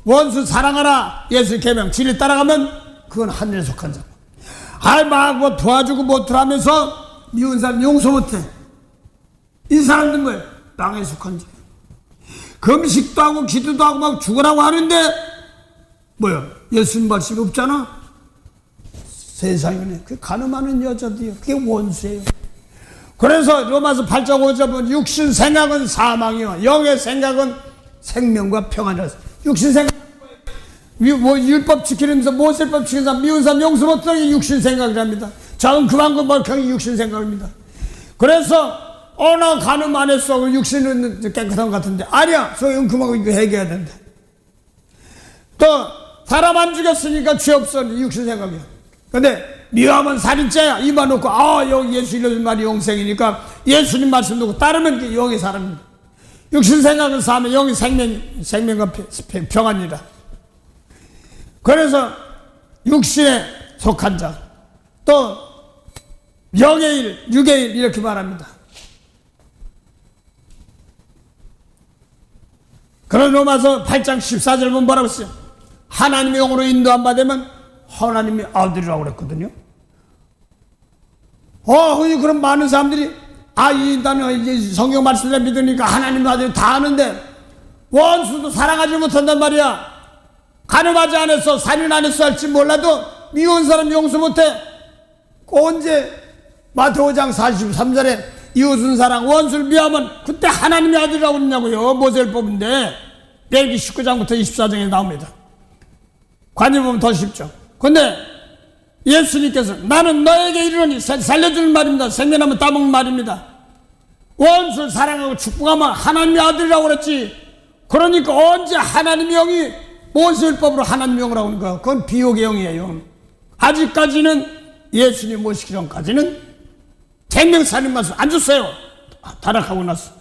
원수 사랑하라 예수 계명 진리 따라가면 그건 하늘에 속한 자. 아이 막 뭐 도와주고 못하면서 미운 사람 용서 못해. 이 사람들 뭐예요? 땅에 속한 자. 금식도 하고 기도도 하고 막 죽으라고 하는데 뭐야? 예수님 말씀이 없잖아. 세상에 그 가늠하는 여자들이요. 그게 원수예요. 그래서 로마서 8장 5절 보면 육신 생각은 사망이요 영의 생각은 생명과 평안이라. 육신 생각 뭐 율법 지키면서 모세법 지키는 사람 미운 사람 용서 못하는 게 육신 생각이랍니다. 작은 그만큼 멀쩡히 육신 생각입니다. 그래서 나 가늠 안 했어. 육신은 깨끗한 것 같은데 아니야. 소용 그만큼 이거 해결해야 된다. 또 사람 안 죽였으니까 죄 없어. 육신 생각이야. 근데 미워하면 살인죄야. 입만 놓고 여기 예수 이름 말이 영생이니까 예수님 말씀 놓고 따르면 영의 사람입니다. 육신 생각은 사면 영의 생명과 평안이라. 그래서 육신에 속한 자, 또 영의 일, 육의 일 이렇게 말합니다. 그런 로마서 8장 14절 보면 뭐라고 했어요? 하나님의 영으로 인도한 바 되면 하나님의 아들이라고 그랬거든요. 그럼 많은 사람들이 나는 성경 말씀을 믿으니까 하나님의 아들이 다 아는데 원수도 사랑하지 못한단 말이야. 가늠하지 않았어, 살인 안 했어 할지 몰라도 미운 사람 용서 못해. 언제 마태오 5장 43절에 이웃은 사랑 원수를 미워하면 그때 하나님의 아들이라고 그러냐고요. 모세를 뽑은데 레위기 19장부터 24장에 나옵니다. 관절 보면 더 쉽죠. 근데 예수님께서 나는 너에게 이르노니 살려주는 말입니다. 생명하면 따먹는 말입니다. 원수를 사랑하고 축복하면 하나님의 아들이라고 그랬지. 그러니까 언제 하나님의 영이 모세율법으로 하나님의 영이라고 하는 거야. 그건 비옥의 영이에요. 아직까지는 예수님 모시기 전까지는 생명살인 말씀 안 줬어요. 타락하고 나서.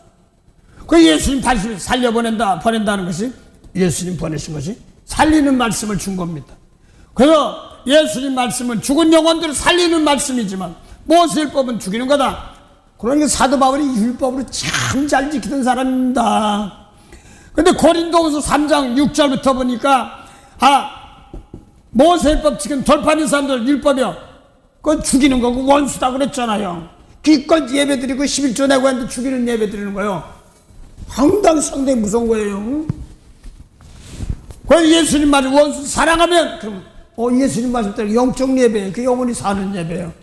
그 예수님 다시 보낸다는 것이 예수님 보내신 것이 살리는 말씀을 준 겁니다. 그래서 예수님 말씀은 죽은 영혼들을 살리는 말씀이지만 모세율법은 죽이는 거다. 그러니까 사도 바울이 율법으로 참 잘 지키던 사람입니다. 근데 고린도후서 3장 6절부터 보니까 모세율법 지금 돌파하는 사람들 율법이요. 그건 죽이는 거고 원수다 그랬잖아요. 기껏 예배 드리고 11조 내고 했는데 죽이는 예배 드리는 거예요. 상당히 무서운 거예요. 그래서 예수님 말씀 원수 사랑하면 그럼 예수님 말씀 때문에 영적 예배예요. 그 영혼이 사는 예배예요.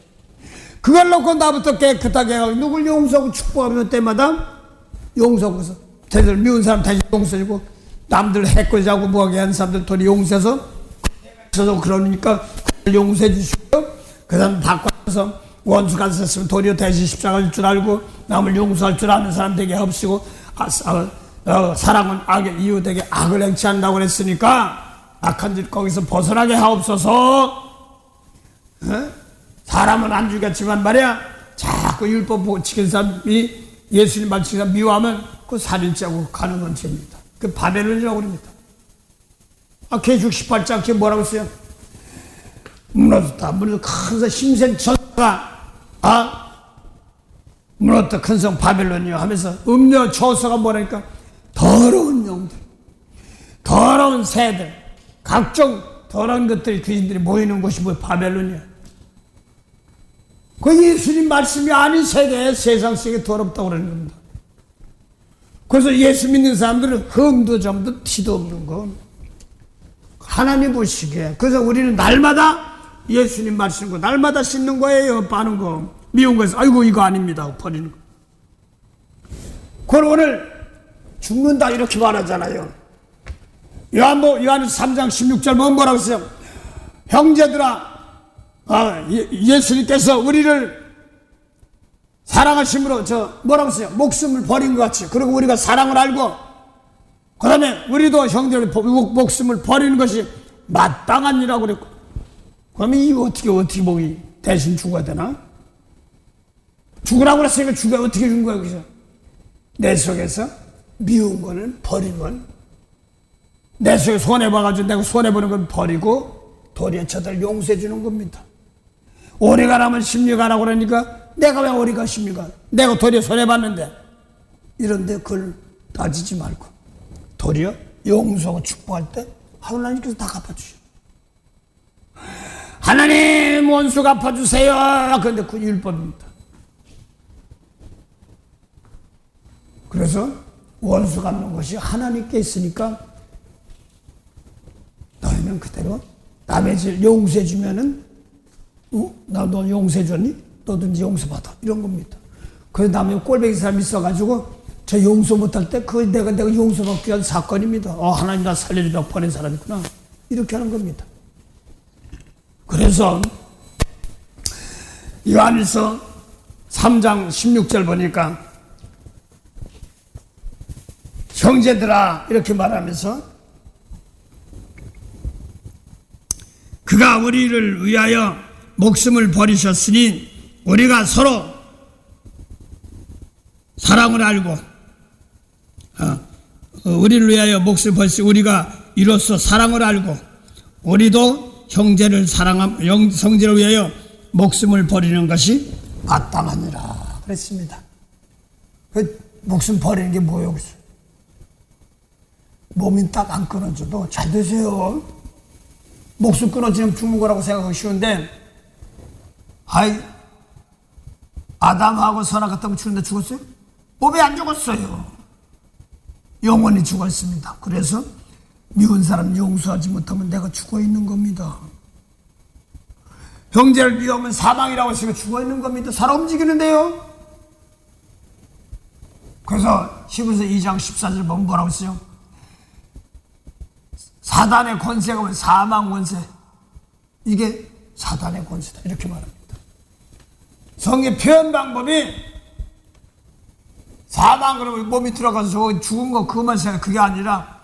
그걸 놓고 나부터 깨끗하게 하고 누굴 용서하고 축복하면 때마다 용서하고서 대들 미운 사람 다시 용서해주고 남들 해코지하고 뭐하게 하는 사람들 돈이 용서해서 그러니까 용서해 주시고 그 다음 바꿔서 원수가 있었으면 도리어 대신 십자가일 줄 알고 남을 용서할 줄 아는 사람 되게 합시고 사랑은 악의 이유 되게 악을 행치 않는다고 그랬으니까 악한 짓 거기서 벗어나게 하옵소서. 사람은 안 죽였지만 말이야 자꾸 율법 지킨 사람이 예수님 말씀을 미워하면 그 살인죄고 가는 건 죄입니다. 그 바벨론이라고 그럽니다. 계시록 18장 그게 뭐라고 했어요? 무너졌다. 큰 힘센 전사가 무너졌다. 큰 성 바벨론이요 하면서 음녀 저서가 뭐라니까 더러운 영들, 더러운 새들, 각종 더러운 것들이 귀신들이 모이는 곳이 뭐 바벨론이야. 그 예수님 말씀이 아닌 세계에 세상 세계 더럽다고 그러는 겁니다. 그래서 예수 믿는 사람들은 흠도 점도 티도 없는 거 하나님 보시기에. 그래서 우리는 날마다 예수님 말씀고 날마다 씻는 거예요. 빠는 거 미운 거에서 아이고 이거 아닙니다 버리는 거. 그걸 오늘 죽는다 이렇게 말하잖아요. 요한에서 3장 16절 뭐라고 했어요? 형제들아 예수님께서 우리를 사랑하심으로 뭐라고 했어요? 목숨을 버린 것 같이. 그리고 우리가 사랑을 알고 그 다음에 우리도 형제를 목숨을 버리는 것이 마땅한 이라고 그랬고, 그러면 이 어떻게 보기 대신 죽어야 되나? 죽으라고 그랬으니까 죽어야 어떻게 죽은 거야, 그죠? 내 속에서 미운 거는 버리면, 내 속에 손해봐가지고 내가 손해보는 건 버리고 도리어 저들 용서해 주는 겁니다. 오리가 나면 십리가라고 그러니까 내가 왜 오리가 십리가? 내가 도리어 손해봤는데. 이런데 그걸 따지지 말고 도리어 용서하고 축복할 때 하나님께서 다 갚아주셔. 하나님 원수 갚아주세요. 그런데 그 율법입니다. 그래서 원수 갚는 것이 하나님께 있으니까 너희는 그대로 남의 죄를 용서해 주면은 나 너 용서해 줬니? 너도 이제 용서받아. 이런 겁니다. 그래서 남의 꼴배기 사람이 있어가지고 저 용서 못할 때 그 내가 용서받기 위한 사건입니다. 하나님 나 살리려 보낸 사람이구나. 이렇게 하는 겁니다. 그래서 요한일서 3장 16절 보니까 형제들아 이렇게 말하면서 그가 우리를 위하여 목숨을 버리셨으니 우리가 서로 사랑을 알고 우리를 위하여 목숨을 버리시 우리가 이로써 사랑을 알고 우리도 형제를 성제를 위하여 목숨을 버리는 것이 마땅하니라 그랬습니다. 그 목숨 버리는 게 뭐예요? 몸이 딱 안 끊어져도 잘 되세요. 목숨 끊어지면 죽는 거라고 생각하기 쉬운데 아담하고 선악 같다고 죽는데 죽었어요? 몸이 안 죽었어요. 영원히 죽었습니다. 그래서 미운 사람 용서하지 못하면 내가 죽어 있는 겁니다. 형제를 미워하면 사망이라고 했으니까 죽어 있는 겁니다. 살아 움직이는데요. 그래서 히브리서 2장 14절 보면 뭐라고 했어요? 사단의 권세가 왜 사망 권세? 이게 사단의 권세다. 이렇게 말합니다. 성의 표현 방법이 사망 그러면 몸이 들어가서 저 죽은 거 그것만 생각 그게 아니라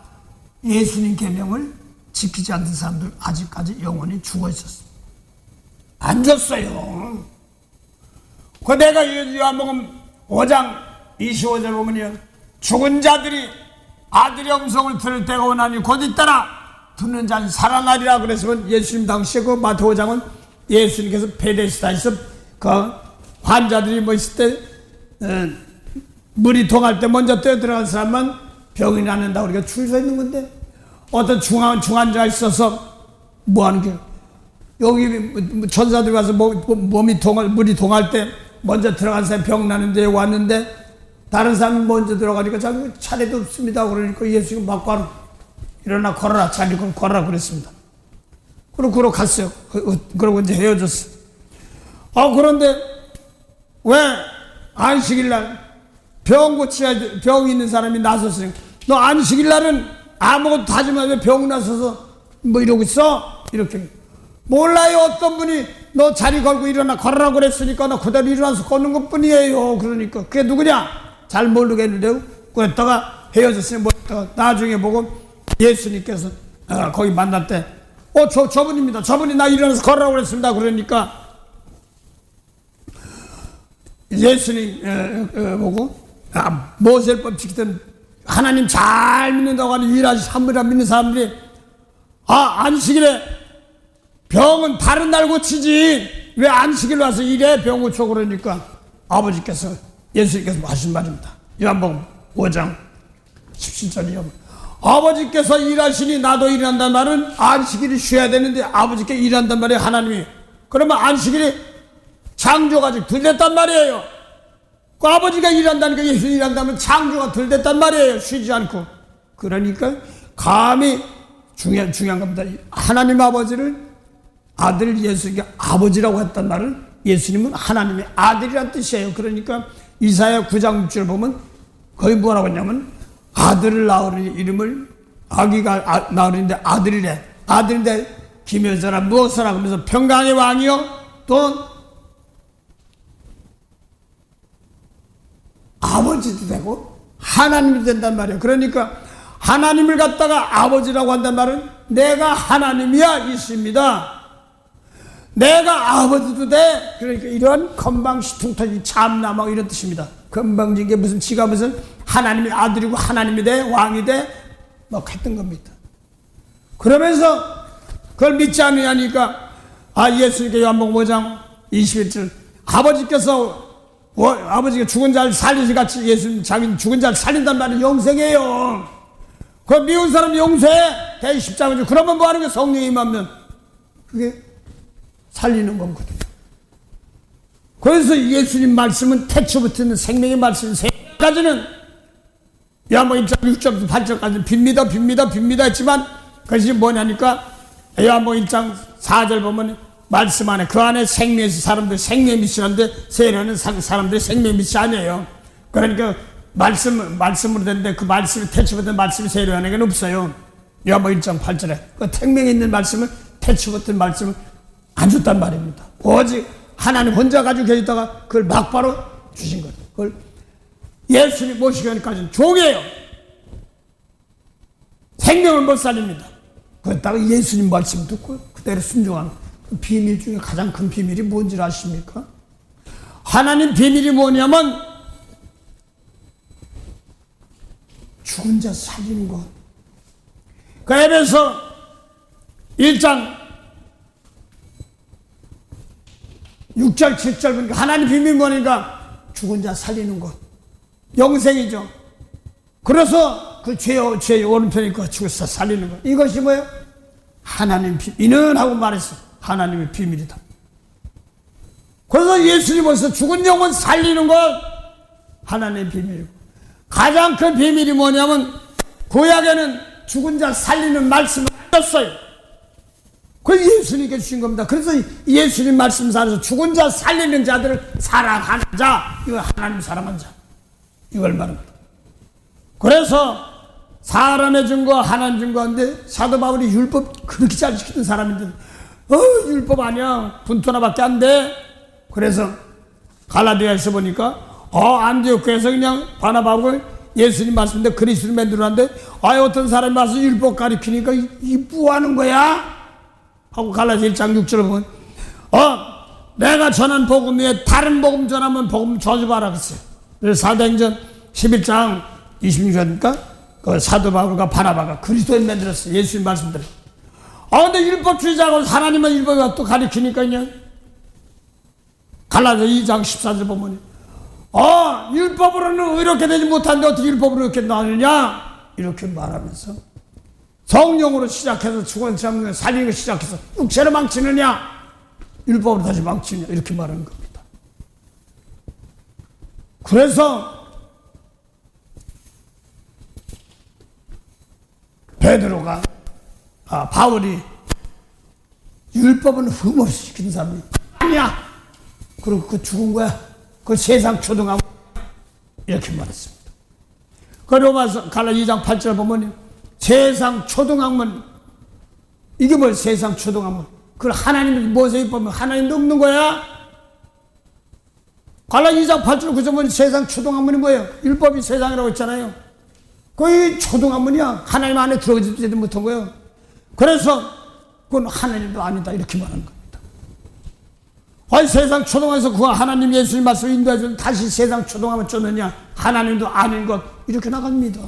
예수님 계명을 지키지 않는 사람들 아직까지 영원히 죽어 있었어요. 안 줬어요. 그 내가 요한복음 5장 25절 보면요. 죽은 자들이 아들의 음성을 들을 때가 오나니 곧 잇따라 듣는 자는 살아나리라 그래서 예수님 당시에 그 마태오 5장은 예수님께서 베데스다에서 그 환자들이 뭐 있을 때 물이 동할 때 먼저 뛰어들어간 사람만 병이 낫는다고 우리가 줄 서 있는 건데 어떤 중환자가 있어서 뭐 하는 게 여기 천사들이 와서 물이 동할 때 먼저 들어간 사람이 병 나는데 왔는데 다른 사람이 먼저 들어가니까 자기 차례도 없습니다. 그러니까 예수님 막바로 일어나 걸어라. 자리 걸어라 그랬습니다. 그러고 갔어요. 그러고 이제 헤어졌어. 그런데 왜 안식일날 병 고쳐야 돼. 병 있는 사람이 나섰으니까 너 안식일날은 아무것도 하지 마. 왜 병 나서서 뭐 이러고 있어? 이렇게 몰라요. 어떤 분이 너 자리 걸고 일어나 걸으라고 그랬으니까 너 그대로 일어나서 걷는 것 뿐이에요. 그러니까 그게 누구냐? 잘 모르겠는데요. 그랬다가 헤어졌으니 나중에 보고 예수님께서 거기 만날 때 저분입니다. 저분이 나 일어나서 걸으라고 그랬습니다. 그러니까 예수님 보고 모세법 지키던 하나님 잘 믿는다고 하는 유일하신 한분이라 믿는 사람들이 안식일에 병은 다른 날 고치지 왜 안식일 와서 이래 병 고쳐 그러니까 아버지께서 예수님께서 하신 말입니다. 요한복음 5장 17절이요. 아버지께서 일하시니 나도 일한단 말은 안식일이 쉬어야 되는데 아버지께 일한단 말이에요. 하나님이. 그러면 안식일이 창조가 아직 덜 됐단 말이에요. 그 아버지가 일한다니까 예수 일한다면 창조가 덜 됐단 말이에요. 쉬지 않고. 그러니까 감히 중요한 겁니다. 하나님 아버지를 아들 예수님께 아버지라고 했단 말은 예수님은 하나님의 아들이란 뜻이에요. 그러니까 이사야 9장 6절 보면 거기 뭐라고 했냐면 아들을 낳으니 이름을 아기가 낳으는데 아들이래. 아들인데 김여자라 무엇을 하면서 평강의 왕이요 또 아버지도 되고 하나님이 된단 말이에요. 그러니까 하나님을 갖다가 아버지라고 한단 말은 내가 하나님이야 있습니다. 내가 아버지도 돼. 그러니까 이런 건방시퉁터지 참나막 이런 뜻입니다. 건방진 게 무슨 지가 무슨 하나님의 아들이고 하나님이 돼 왕이 돼 막 했던 겁니다. 그러면서 그걸 믿지 않느냐니까 예수님께 요한복음 5장 21절 아버지께서 아버지가 죽은 자를 살리시 같이 예수님 자기는 죽은 자를 살린단 말이 영생이에요. 그 미운 사람 용서해 대의 십자가죠. 그러면 뭐하는 거예요? 성령이 임하면 그게 살리는 거거든요. 그래서 예수님 말씀은 태초부터 있는 생명의 말씀 세 가지는 요한복음 1장 6절부터 8절까지 빕니다 했지만 그것이 뭐냐니까 요한복음 1장 4절 보면 말씀 안에 그 안에 생명이 사람들 생명의 빛이 하는데 세례하는 사람들이 생명의 빛이 아니에요. 그러니까 말씀으로 됐는데 그 말씀이 태초부터 말씀이 세례하는 게 없어요. 요한복음 1장 8절에 그 생명에 있는 말씀을 태초부터 말씀을 안 줬단 말입니다. 오직 하나님 혼자 가지고 계시다가 그걸 막바로 주신 거죠. 그걸 예수님 모시기 전까지는 종이에요. 생명을 못 살립니다. 그랬다가 예수님 말씀 듣고 그대로 순종하는 그 비밀 중에 가장 큰 비밀이 뭔지 아십니까? 하나님 비밀이 뭐냐면 죽은 자 살리는 것. 그 에베소 1장 6절 7절 보니까 하나님 비밀이 뭐니까 죽은 자 살리는 것. 영생이죠. 그래서 그 죄의 오른편이니까 죽어서 살리는 것. 이것이 뭐예요? 하나님 비밀. 하고 말했어. 하나님의 비밀이다. 그래서 예수님께서 죽은 영혼 살리는 것 하나님의 비밀이고 가장 큰 비밀이 뭐냐면 구약에는 죽은 자 살리는 말씀을 줬어요. 그걸 예수님께 주신 겁니다. 그래서 예수님 말씀 살아서 죽은 자 살리는 자들을 사랑하는 자, 이거 하나님 사랑하는 자, 이걸 말합니다. 그래서 사람의 증거 하나님 증거인데 사도 바울이 율법 그렇게 잘 지키던 사람인데 율법 아니야 분토나밖에 안 돼. 그래서 갈라디아에서 보니까 안디옥에서 그냥 바나바하고 예수님 말씀인데 그리스도를 만들었는데 어떤 사람이 와서 율법 가르치니까 이 뭐하는 거야? 하고 갈라디아 1장 6절을 보면 내가 전한 복음 위에 다른 복음 전하면 복음 저주봐라 그랬어요. 그래서 사도행전 11장 26절이니까 그 사도 바울과 바나바가 그리스도인 만들었어요. 예수님 말씀대로. 근데 율법주의자고 하나님은 율법을 또 가르치니까 그냥 갈라디아 2장 14절 보면 율법으로는 이렇게 되지 못하는데 어떻게 율법으로 이렇게 나누냐 이렇게 말하면서 성령으로 시작해서 죽은 사람을 살리는 걸 시작해서 육체로 망치느냐 율법으로 다시 망치느냐 이렇게 말하는 겁니다. 그래서 베드로가 바울이 율법은 흠없이 지킨 사람이 아니야. 그리고 그 죽은 거야. 그 세상 초등학교 이렇게 말했습니다. 그 로마서 갈라디아 2장 8절 보면 세상 초등학문 이게 뭐 세상 초등학문 그걸 하나님이 모세에 보면 하나님도 없는 거야. 갈라디아 2장 8절 9절 보면 세상 초등학문이 뭐예요? 율법이 세상이라고 했잖아요. 거의 초등학문이야. 하나님 안에 들어가지도 못한 거예요. 그래서 그건 하나님도 아니다 이렇게 말하는 겁니다. 세상 초등학에서 그 하나님 예수님 말씀을 인도해주면 다시 세상 초등학을 쫓느냐 하나님도 아닌 것 이렇게 나갑니다.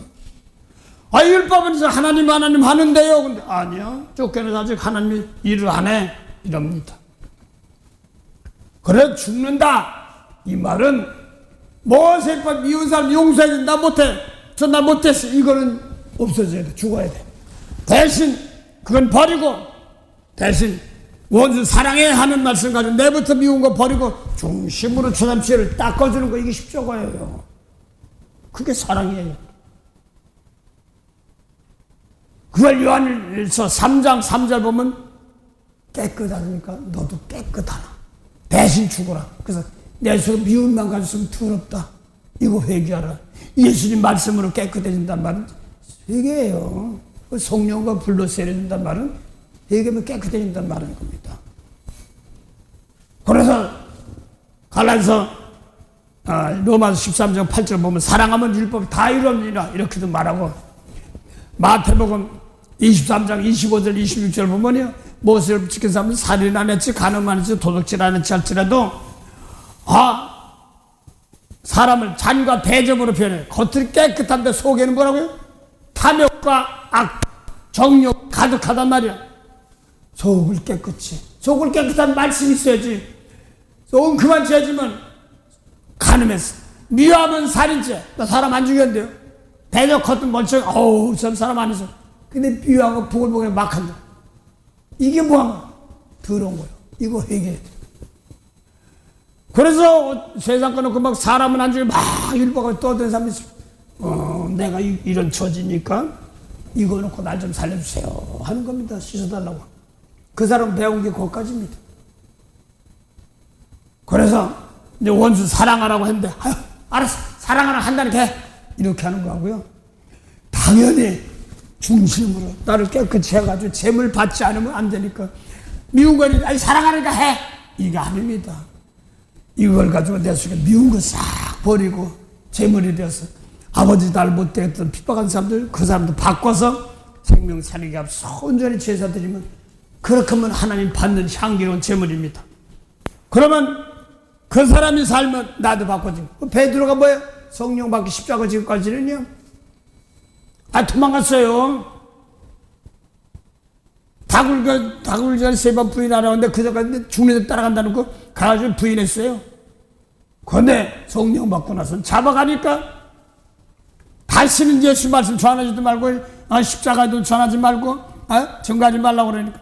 율법은 하나님 하는데요. 근데 아니야. 쫓겨내서 아직 하나님이 일을 안 해. 이럽니다. 그래 죽는다. 이 말은 모세법 미운 사람 용서해야 돼. 나 못해. 나 못했어. 이거는 없어져야 돼. 죽어야 돼. 대신 그건 버리고 대신 원수 사랑해 하는 말씀 가지고 내부터 미운 거 버리고 중심으로 주남 죄를 닦아주는 거 이게 십자가예요. 그게 사랑이에요. 그걸 요한일서 3장 3절 보면 깨끗하니까 너도 깨끗하라. 대신 죽어라. 그래서 내 속에 미움만 가졌으면 더럽다. 이거 회개하라. 예수님 말씀으로 깨끗해진단 말은 회개예요. 성령과 불로 세려진단 말은 회개하면 깨끗해진단 말인 겁니다. 그래서 갈라디아서 로마서 13장 8절 보면 사랑하면 율법이 다 이루어지리라 이렇게도 말하고 마태복음 23장 25절 26절 보면요, 모세를 지킨 사람은 살인 안 했지, 간음 안 했지, 도둑질 안 했지 할지라도 사람을 잔과 대접으로 표현해. 겉은 깨끗한데 속에는 뭐라고요? 탐욕과 악, 정욕 가득하단 말이야. 속을 깨끗이, 속을 깨끗한 말씀이 있어야지. 속은 그만 죄지면 간음했어, 미워하면 살인죄. 나 사람 안 죽였는데요, 대접 겉은 멀쩡해, 어우 전 사람 안 했어. 근데 미워하고 부글부글 막 한다. 이게 뭐하면 더러운 거예요. 이거 회개해야 돼. 그래서 세상 꺼놓고 막 사람은 안 죽여 막 율법을 떠드는 사람이 있어. 내가 이런 처지니까 이거 놓고 날 좀 살려주세요 하는 겁니다. 씻어달라고. 그 사람 배운 게 그것까지입니다. 그래서 이제 원수 사랑하라고 했는데, 아유, 알았어, 사랑하라 한다니까 해. 이렇게 하는 거하고요, 당연히 중심으로 나를 깨끗이 해가지고 재물 받지 않으면 안 되니까 미운 거니, 아니 사랑하니까 해. 이게 아닙니다. 이걸 가지고 내 속에 미운 거 싹 버리고 재물이 되어서 아버지 날 못되었던 핍박한 사람들, 그 사람도 바꿔서 생명 살리게 앞서 온전히 제사 드리면, 그렇게 하면 하나님 받는 향기로운 재물입니다. 그러면 그 사람이 살면 나도 바꿔지고. 베드로가 뭐예요? 성령 받기 십자가 지기까지는요, 도망갔어요. 다굴절 3번 부인하라는데 그전까지 죽는 데 따라간다는 거 가가지고 부인했어요. 그런데 성령 받고 나서 잡아가니까 다시는 예수 말씀 전하지도 말고, 십자가도 전하지 말고, 전가하지 말라고 그러니까,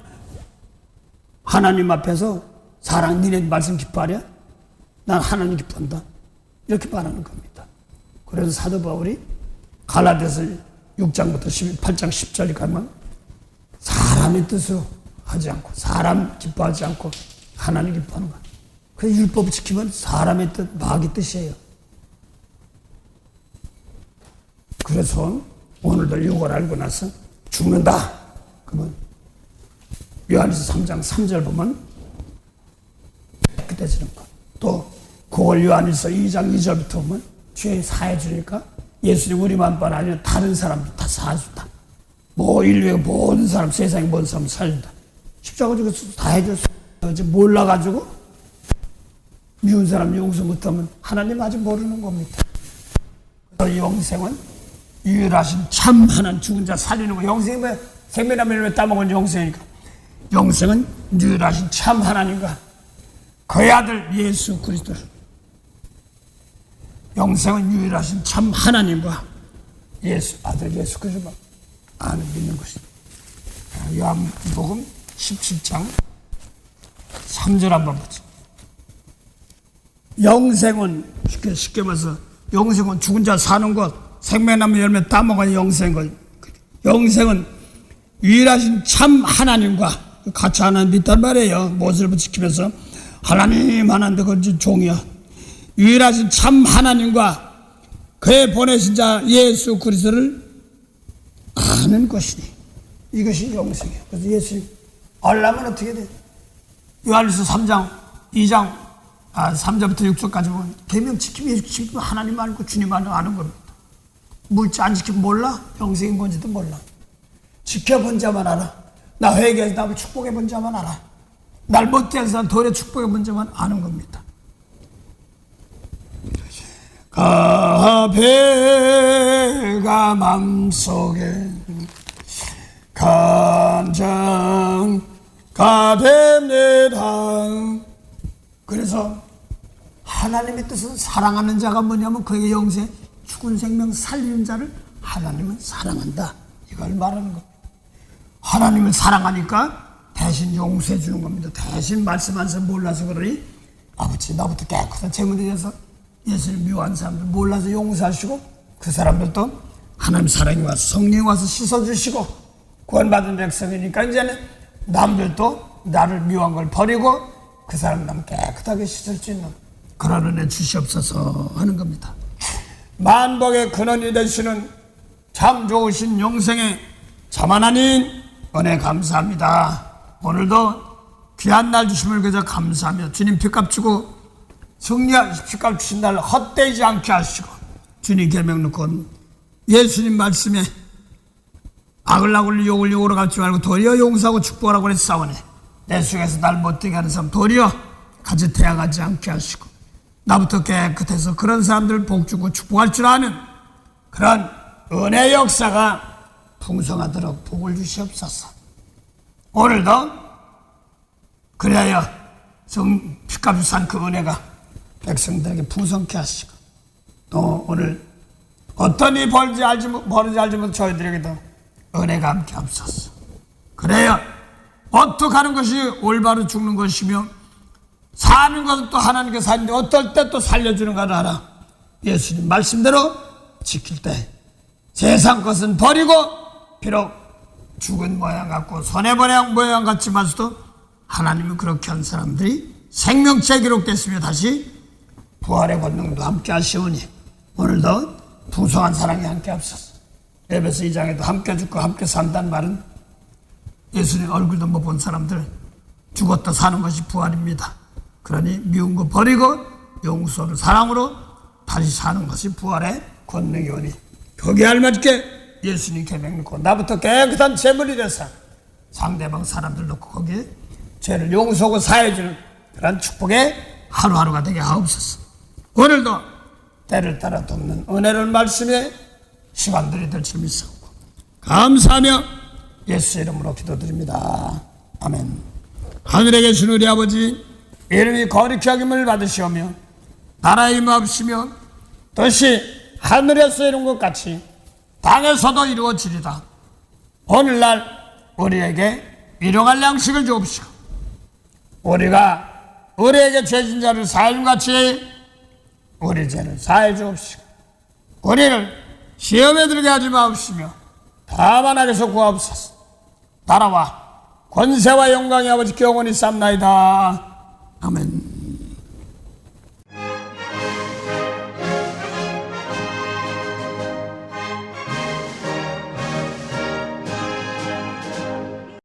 하나님 앞에서 사랑, 니네 말씀 기뻐하랴? 난 하나님 기뻐한다. 이렇게 말하는 겁니다. 그래서 사도 바울이 갈라디아서 6장부터 8장 10절에 가면 사람의 뜻으로 하지 않고, 사람 기뻐하지 않고 하나님 기뻐하는 거야. 그래서 율법을 지키면 사람의 뜻, 마귀 뜻이에요. 그래서 오늘도 이걸 알고 나서 죽는다 그러면 요한일서 3장 3절 보면 깨끗해지는 거. 또 그걸 요한일서 2장 2절부터 보면 죄 사해 주니까 예수님 우리만 뻔 아니라 다른 사람도 다 사해준다. 뭐 인류의 모든 사람, 세상의 모든 사람 사해준다. 십자가 죽어서 다 해줬어. 몰라가지고 미운 사람 용서 못하면 하나님 아직 모르는 겁니다. 영생은 유일하신 참 하나님, 죽은 자 살리는 거. 영생이 뭐야? 생명나무를 왜 따먹은 영생이니까. 영생은 유일하신 참 하나님과 그의 아들 예수 그리스도. 영생은 유일하신 참 하나님과 아들 예수 그리스도만 아는 믿는 것입니다. 요한복음 17장 3절 한번 보죠. 영생은 쉽게 말해서 영생은 죽은 자 사는 것, 생명나무 열매 따먹은 영생은 유일하신 참 하나님과 같이 하나님 믿단 말이에요. 모습을 지키면서 하나님 그 종이야. 유일하신 참 하나님과 그의 보내신 자 예수 그리스도를 아는 것이니 이것이 영생이에요. 그래서 예수님 알려면 어떻게 돼? 요한일서 3장 3절부터 6절까지 보면 계명 지키면 하나님 알고 주님 아는 겁니다. 물지 안 지키면 몰라? 영생이 뭔지도 몰라. 지켜본 자만 알아. 나 회개해서 나를 축복해본 자만 알아. 날 못해서 도리어 축복해본 자만 아는 겁니다. 가배가 맘속에 간장 가됩니다. 그래서 하나님의 뜻은 사랑하는 자가 뭐냐면 그의 영생, 죽은 생명 살리는 자를 하나님은 사랑한다. 이걸 말하는 겁니다. 하나님을 사랑하니까 대신 용서해 주는 겁니다. 대신 말씀하면서 몰라서 그러니 아버지 나부터 깨끗한 재물이 돼서 예수를 미워한 사람들 몰라서 용서하시고 그 사람들도 하나님 사랑이 와서 성령이 와서 씻어주시고 구원받은 백성이니까 이제는 남들도 나를 미워한 걸 버리고 그 사람 남 깨끗하게 씻을 수 있는 그런 은혜 주시옵소서 하는 겁니다. 만복의 근원이 되시는 참 좋으신 영생의 참 하나님 은혜 감사합니다. 오늘도 귀한 날 주심을 그저 감사하며 주님 핏값 주고 핏값 주신 날 헛되지 않게 하시고 주님 계명 놓고 예수님 말씀에 악을 악을 욕을 욕으로 갚지 말고 도리어 용서하고 축복하라고 그랬사오니 내 속에서 날 못되게 하는 사람 도리어 같이 태양하지 않게 하시고 나부터 깨끗해서 그런 사람들 복 주고 축복할 줄 아는 그런 은혜 역사가 풍성하도록 복을 주시옵소서. 오늘도 그래야 피값을 산 그 은혜가 백성들에게 풍성케 하시고 또 오늘 어떤 일이 벌지 알지 못한 저희들에게도 은혜가 함께 하옵소서. 그래야 어떻게 하는 것이 올바로 죽는 것이며 사는 것은 또 하나님께 사는데 어떨 때 또 살려주는 걸 알아. 예수님 말씀대로 지킬 때 세상 것은 버리고 비록 죽은 모양 같고 손해보는 모양 같지만서도 하나님은 그렇게 한 사람들이 생명체에 기록됐으며 다시 부활의 권능도 함께 하시오니 오늘도 풍성한 사랑이 함께 하옵소서. 에베소 2장에도 함께 죽고 함께 산다는 말은 예수님 얼굴도 못 본 사람들 죽었다 사는 것이 부활입니다. 그러니 미운 거 버리고 용서를 사랑으로 다시 사는 것이 부활의 권능이 오니 거기에 알맞게 예수님 계명 놓고 나부터 깨끗한 제물이 돼서 상대방 사람들 놓고 거기에 죄를 용서하고 사해주는 그런 축복의 하루하루가 되게 하옵소서. 오늘도 때를 따라 돕는 은혜로운 말씀에 시간들이 될 줄 믿사옵고 감사하며 예수 이름으로 기도드립니다. 아멘. 하늘에 계신 우리 아버지 이름이 거룩히 여김을 받으시오며 나라의 임하옵시며 뜻이 하늘에서 이룬 것 같이 땅에서도 이루어지리다. 오늘날 우리에게 일용할 양식을 주옵시고 우리가 우리에게 죄진 자를 사함같이 우리 죄를 사해 주옵시고 우리를 시험에 들게 하지 마옵시며 다만 악에서 구하옵소서. 나라와 권세와 영광이 아버지께 영원히 쌉나이다. 아멘.